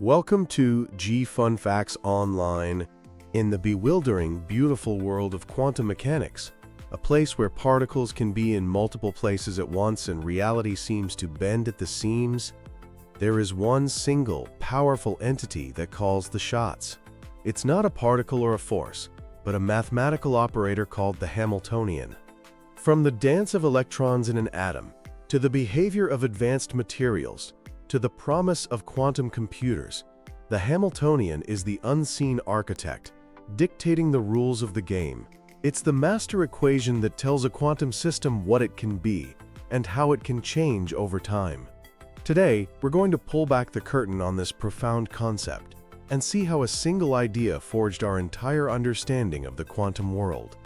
Welcome to G Fun Facts Online in the bewildering, beautiful world of quantum mechanics, a place where particles can be in multiple places at once and reality seems to bend at the seams. There is one single, powerful entity that calls the shots. It's not a particle or a force, but a mathematical operator called the Hamiltonian. From the dance of electrons in an atom, to the behavior of advanced materials, to the promise of quantum computers, the Hamiltonian is the unseen architect, dictating the rules of the game. It's the master equation that tells a quantum system what it can be and how it can change over time. Today, we're going to pull back the curtain on this profound concept and see how a single idea forged our entire understanding of the quantum world.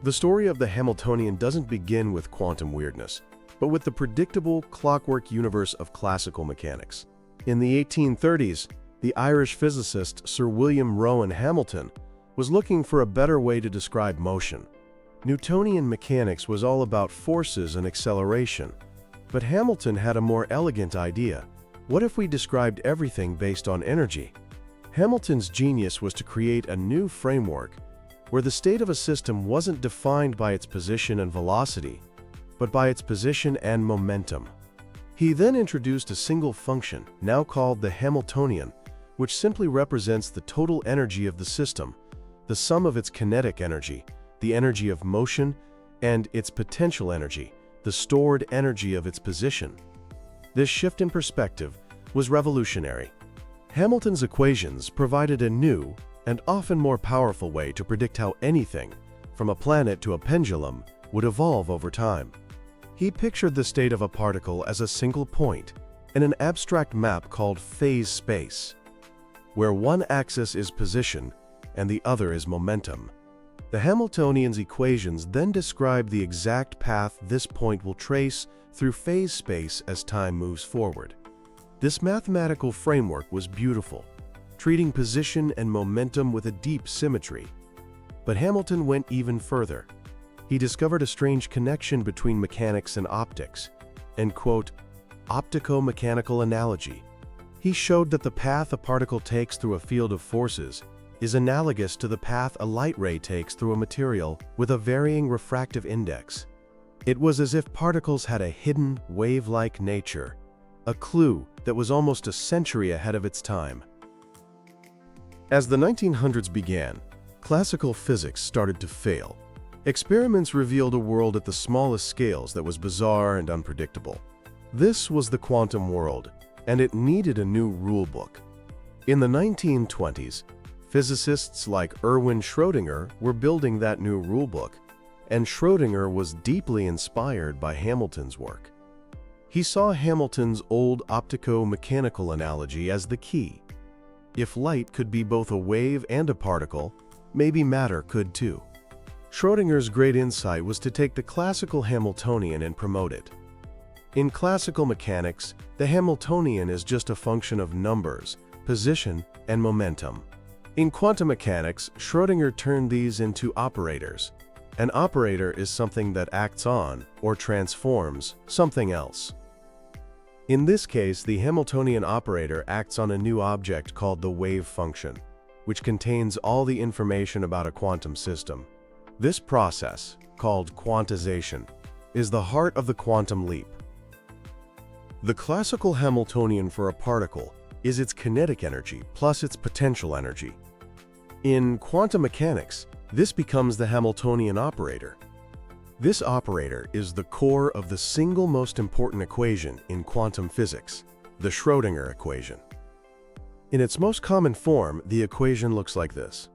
The story of the Hamiltonian doesn't begin with quantum weirdness, but with the predictable, clockwork universe of classical mechanics. In the 1830s, the Irish physicist Sir William Rowan Hamilton was looking for a better way to describe motion. Newtonian mechanics was all about forces and acceleration, but Hamilton had a more elegant idea. What if we described everything based on energy? Hamilton's genius was to create a new framework where the state of a system wasn't defined by its position and velocity, but by its position and momentum. He then introduced a single function, now called the Hamiltonian, which simply represents the total energy of the system, the sum of its kinetic energy, the energy of motion, and its potential energy, the stored energy of its position. This shift in perspective was revolutionary. Hamilton's equations provided a new and often more powerful way to predict how anything, from a planet to a pendulum, would evolve over time. He pictured the state of a particle as a single point in an abstract map called phase space, where one axis is position and the other is momentum. The Hamiltonian's equations then describe the exact path this point will trace through phase space as time moves forward. This mathematical framework was beautiful, treating position and momentum with a deep symmetry. But Hamilton went even further. He discovered a strange connection between mechanics and optics, and quote, optico-mechanical analogy. He showed that the path a particle takes through a field of forces is analogous to the path a light ray takes through a material with a varying refractive index. It was as if particles had a hidden, wave-like nature, a clue that was almost a century ahead of its time. As the 1900s began, classical physics started to fail. Experiments revealed a world at the smallest scales that was bizarre and unpredictable. This was the quantum world, and it needed a new rulebook. In the 1920s, physicists like Erwin Schrödinger were building that new rulebook, and Schrödinger was deeply inspired by Hamilton's work. He saw Hamilton's old optico-mechanical analogy as the key. If light could be both a wave and a particle, maybe matter could too. Schrödinger's great insight was to take the classical Hamiltonian and promote it. In classical mechanics, the Hamiltonian is just a function of numbers, position, and momentum. In quantum mechanics, Schrödinger turned these into operators. An operator is something that acts on, or transforms, something else. In this case, the Hamiltonian operator acts on a new object called the wave function, which contains all the information about a quantum system. This process, called quantization, is the heart of the quantum leap. The classical Hamiltonian for a particle is its kinetic energy plus its potential energy. In quantum mechanics, this becomes the Hamiltonian operator. This operator is the core of the single most important equation in quantum physics, the Schrödinger equation. In its most common form, the equation looks like this: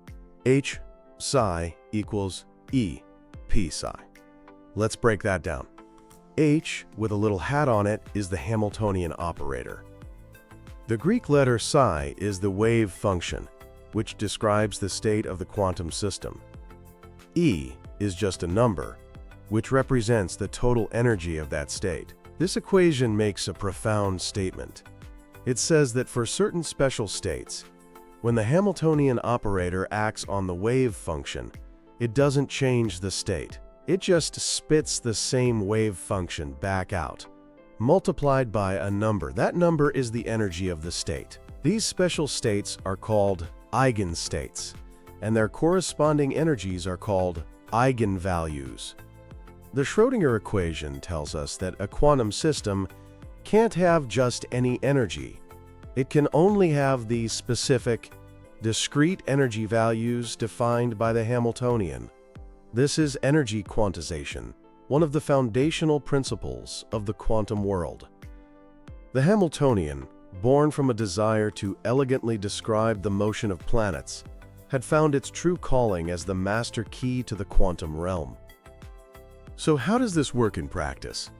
H psi equals E p psi. Let's break that down. H, with a little hat on it, is the Hamiltonian operator. The Greek letter psi is the wave function, which describes the state of the quantum system. E is just a number, which represents the total energy of that state. This equation makes a profound statement. It says that for certain special states, when the Hamiltonian operator acts on the wave function, it doesn't change the state. It just spits the same wave function back out, multiplied by a number. That number is the energy of the state. These special states are called eigenstates, and their corresponding energies are called eigenvalues. The Schrödinger equation tells us that a quantum system can't have just any energy. It can only have the specific, discrete energy values defined by the Hamiltonian. This is energy quantization, one of the foundational principles of the quantum world. The Hamiltonian, born from a desire to elegantly describe the motion of planets, had found its true calling as the master key to the quantum realm. So how does this work in practice?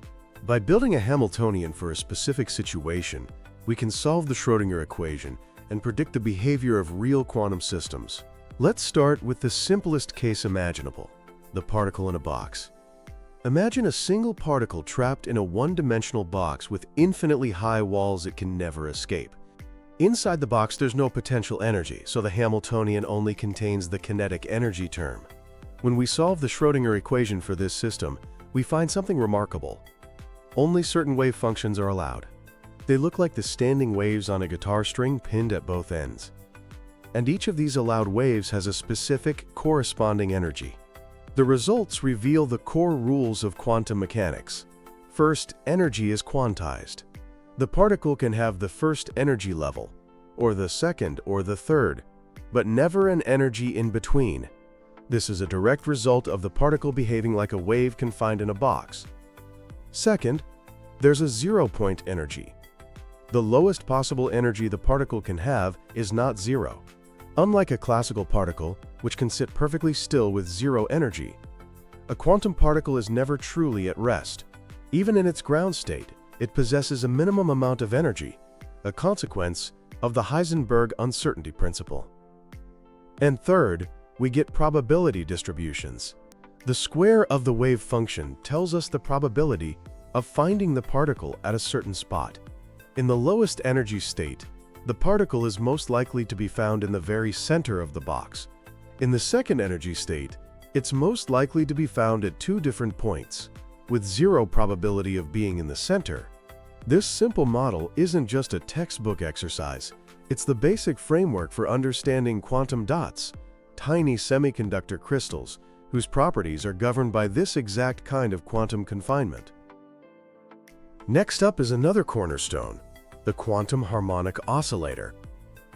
By building a Hamiltonian for a specific situation, we can solve the Schrödinger equation and predict the behavior of real quantum systems. Let's start with the simplest case imaginable, the particle in a box. Imagine a single particle trapped in a one-dimensional box with infinitely high walls it can never escape. Inside the box there's no potential energy, so the Hamiltonian only contains the kinetic energy term. When we solve the Schrödinger equation for this system, we find something remarkable. Only certain wave functions are allowed. They look like the standing waves on a guitar string pinned at both ends. And each of these allowed waves has a specific corresponding energy. The results reveal the core rules of quantum mechanics. First, energy is quantized. The particle can have the first energy level, or the second or the third, but never an energy in between. This is a direct result of the particle behaving like a wave confined in a box. Second, there's a zero-point energy. The lowest possible energy the particle can have is not zero. Unlike a classical particle, which can sit perfectly still with zero energy, a quantum particle is never truly at rest. Even in its ground state, it possesses a minimum amount of energy, a consequence of the Heisenberg uncertainty principle. And third, we get probability distributions. The square of the wave function tells us the probability of finding the particle at a certain spot. In the lowest energy state, the particle is most likely to be found in the very center of the box. In the second energy state, it's most likely to be found at two different points, with zero probability of being in the center. This simple model isn't just a textbook exercise, it's the basic framework for understanding quantum dots, tiny semiconductor crystals, whose properties are governed by this exact kind of quantum confinement. Next up is another cornerstone, the quantum harmonic oscillator.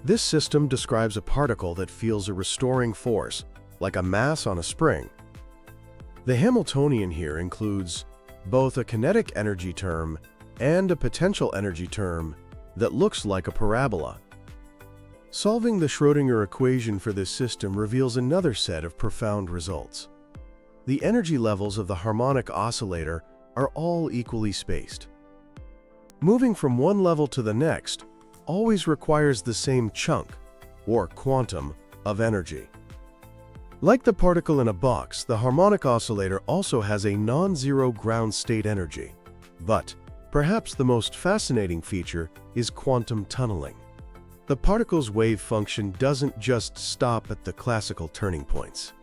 This system describes a particle that feels a restoring force, like a mass on a spring. The Hamiltonian here includes both a kinetic energy term and a potential energy term that looks like a parabola. Solving the Schrödinger equation for this system reveals another set of profound results. The energy levels of the harmonic oscillator are all equally spaced. Moving from one level to the next always requires the same chunk, or quantum, of energy. Like the particle in a box, the harmonic oscillator also has a non-zero ground state energy. But perhaps the most fascinating feature is quantum tunneling. The particle's wave function doesn't just stop at the classical turning points.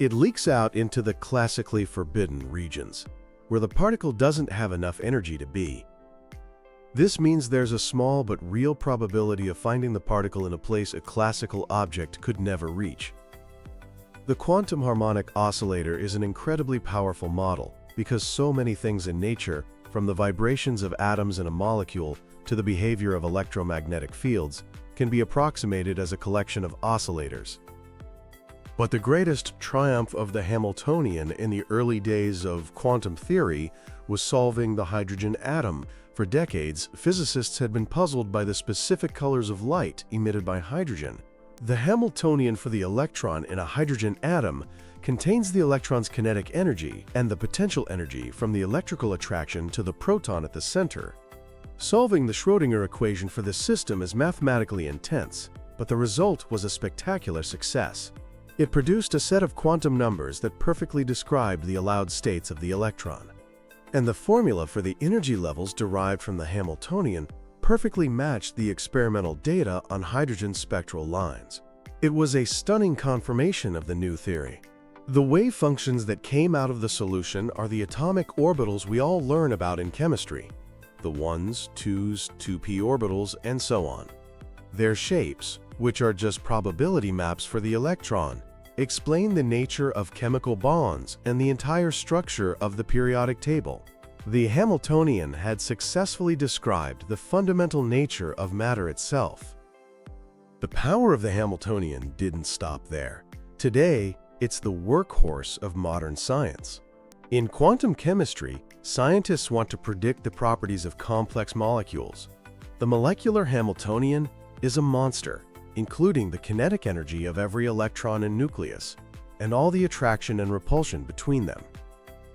It leaks out into the classically forbidden regions, where the particle doesn't have enough energy to be. This means there's a small but real probability of finding the particle in a place a classical object could never reach. The quantum harmonic oscillator is an incredibly powerful model because so many things in nature, from the vibrations of atoms in a molecule to the behavior of electromagnetic fields, can be approximated as a collection of oscillators. But the greatest triumph of the Hamiltonian in the early days of quantum theory was solving the hydrogen atom. For decades, physicists had been puzzled by the specific colors of light emitted by hydrogen. The Hamiltonian for the electron in a hydrogen atom contains the electron's kinetic energy and the potential energy from the electrical attraction to the proton at the center. Solving the Schrödinger equation for this system is mathematically intense, but the result was a spectacular success. It produced a set of quantum numbers that perfectly described the allowed states of the electron. And the formula for the energy levels derived from the Hamiltonian perfectly matched the experimental data on hydrogen spectral lines. It was a stunning confirmation of the new theory. The wave functions that came out of the solution are the atomic orbitals we all learn about in chemistry, the 1s, 2s, 2p orbitals, and so on. Their shapes, which are just probability maps for the electron, explain the nature of chemical bonds and the entire structure of the periodic table. The Hamiltonian had successfully described the fundamental nature of matter itself. The power of the Hamiltonian didn't stop there. Today, it's the workhorse of modern science. In quantum chemistry, scientists want to predict the properties of complex molecules. The molecular Hamiltonian is a monster, including the kinetic energy of every electron and nucleus, and all the attraction and repulsion between them.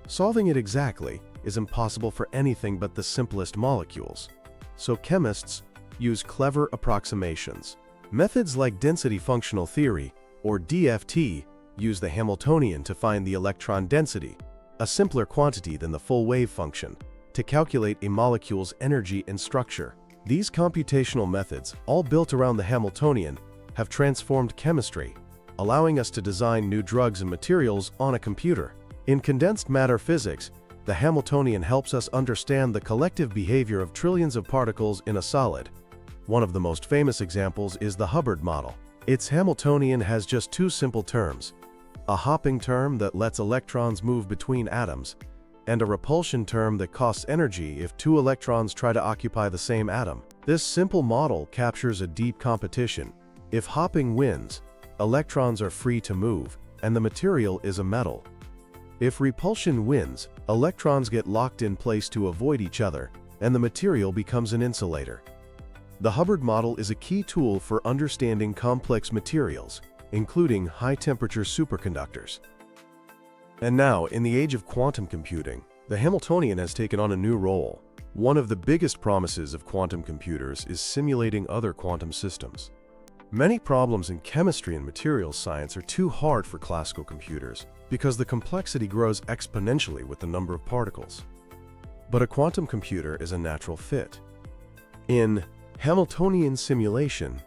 Solving it exactly is impossible for anything but the simplest molecules, so chemists use clever approximations. Methods like density functional theory, or DFT, use the Hamiltonian to find the electron density, a simpler quantity than the full wave function, to calculate a molecule's energy and structure. These computational methods, all built around the Hamiltonian, have transformed chemistry, allowing us to design new drugs and materials on a computer. In condensed matter physics, the Hamiltonian helps us understand the collective behavior of trillions of particles in a solid. One of the most famous examples is the Hubbard model. Its Hamiltonian has just two simple terms: a hopping term that lets electrons move between atoms, and a repulsion term that costs energy if two electrons try to occupy the same atom. This simple model captures a deep competition. If hopping wins, electrons are free to move, and the material is a metal. If repulsion wins, electrons get locked in place to avoid each other, and the material becomes an insulator. The Hubbard model is a key tool for understanding complex materials, including high-temperature superconductors. And now, in the age of quantum computing, the Hamiltonian has taken on a new role. One of the biggest promises of quantum computers is simulating other quantum systems. Many problems in chemistry and materials science are too hard for classical computers because the complexity grows exponentially with the number of particles. But a quantum computer is a natural fit. In Hamiltonian simulation,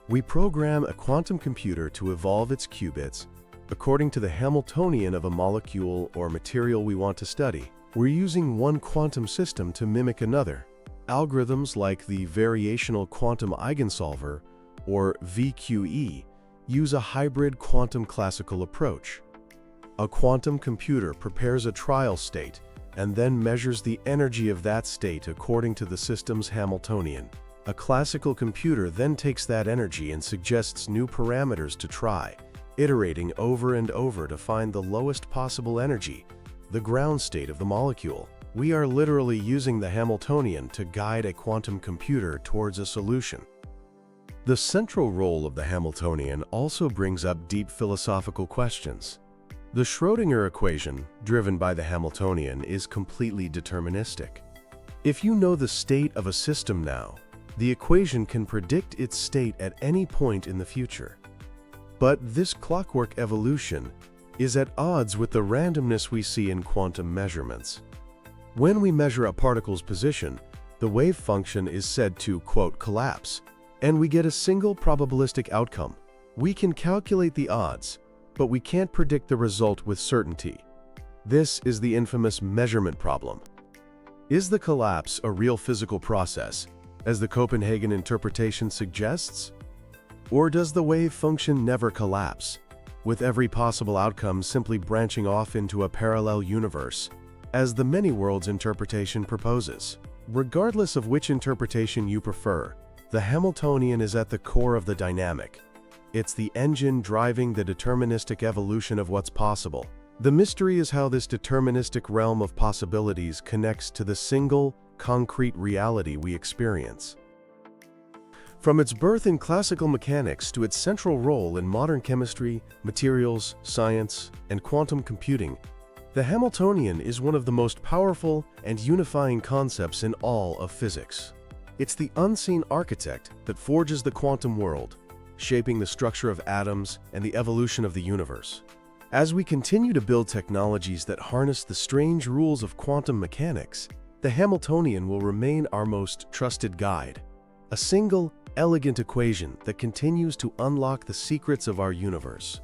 we program a quantum computer to evolve its qubits according to the Hamiltonian of a molecule or material we want to study. We're using one quantum system to mimic another. Algorithms like the variational quantum eigensolver, or VQE, use a hybrid quantum classical approach. A quantum computer prepares a trial state and then measures the energy of that state according to the system's Hamiltonian. A classical computer then takes that energy and suggests new parameters to try, iterating over and over to find the lowest possible energy, the ground state of the molecule. We are literally using the Hamiltonian to guide a quantum computer towards a solution. The central role of the Hamiltonian also brings up deep philosophical questions. The Schrödinger equation, driven by the Hamiltonian, is completely deterministic. If you know the state of a system now, the equation can predict its state at any point in the future. But this clockwork evolution is at odds with the randomness we see in quantum measurements. When we measure a particle's position, the wave function is said to, quote, collapse, and we get a single probabilistic outcome. We can calculate the odds, but we can't predict the result with certainty. This is the infamous measurement problem. Is the collapse a real physical process, as the Copenhagen interpretation suggests? Or does the wave function never collapse, with every possible outcome simply branching off into a parallel universe, as the many worlds interpretation proposes? Regardless of which interpretation you prefer, the Hamiltonian is at the core of the dynamic. It's the engine driving the deterministic evolution of what's possible. The mystery is how this deterministic realm of possibilities connects to the single, concrete reality we experience. From its birth in classical mechanics to its central role in modern chemistry, materials, science, and quantum computing, the Hamiltonian is one of the most powerful and unifying concepts in all of physics. It's the unseen architect that forges the quantum world, shaping the structure of atoms and the evolution of the universe. As we continue to build technologies that harness the strange rules of quantum mechanics, the Hamiltonian will remain our most trusted guide, a single, elegant equation that continues to unlock the secrets of our universe.